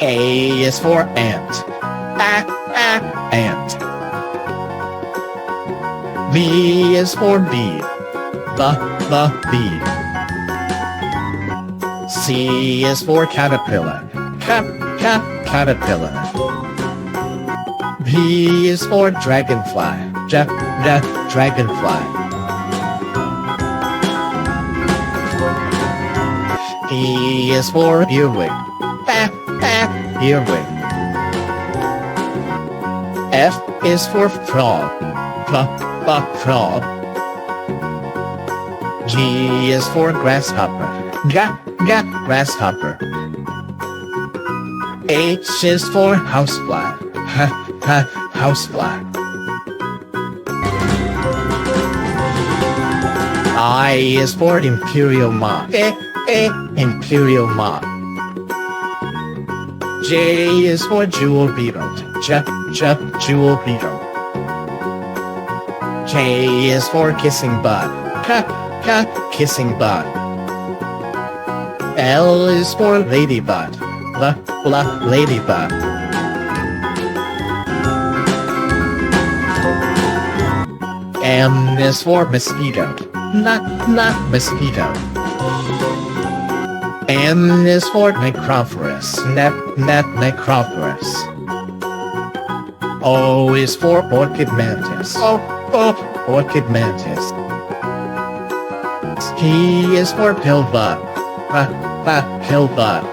A is for ant. Ant. B is for bee. Bee. C is for caterpillar. Caterpillar. D is for dragonfly. Dragonfly. E is for earwig. Earwig. F is for frog. Frog. G is for grasshopper. Grasshopper. H is for housefly. Housefly. I is for imperial moth. Imperial moth. J is for jewel beetle. Jewel beetle. K is for kissing bud. Kissing bud. L is for ladybug. Ladybug. M is for mosquito. Not mosquito. N is for necrophorus. Necrophorus. O is for orchid mantis. Orchid mantis. P is for pillbug. Pillbug.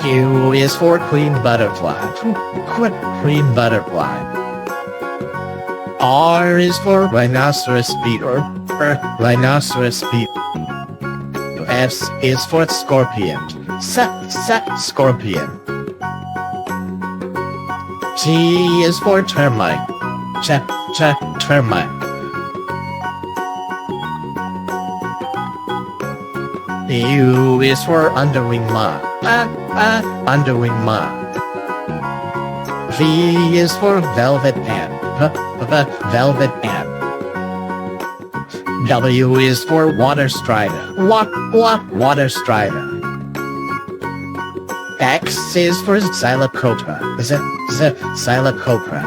Q is for queen butterfly. Queen butterfly. R is for rhinoceros beetle. Rhinoceros beetle. S is for scorpion. Scorpion. T is for termite. Termite. U is for underwing moth. Underwing moth. V is for velvet ant. Velvet ant. W is for water strider. Water strider. X is for xylocopter. Xylocopter.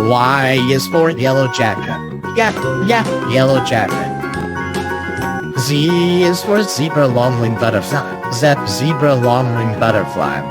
Y is for yellow jacket. Yellow jacket. Z is for zebra longwing butterfly. Zebra longwing butterfly.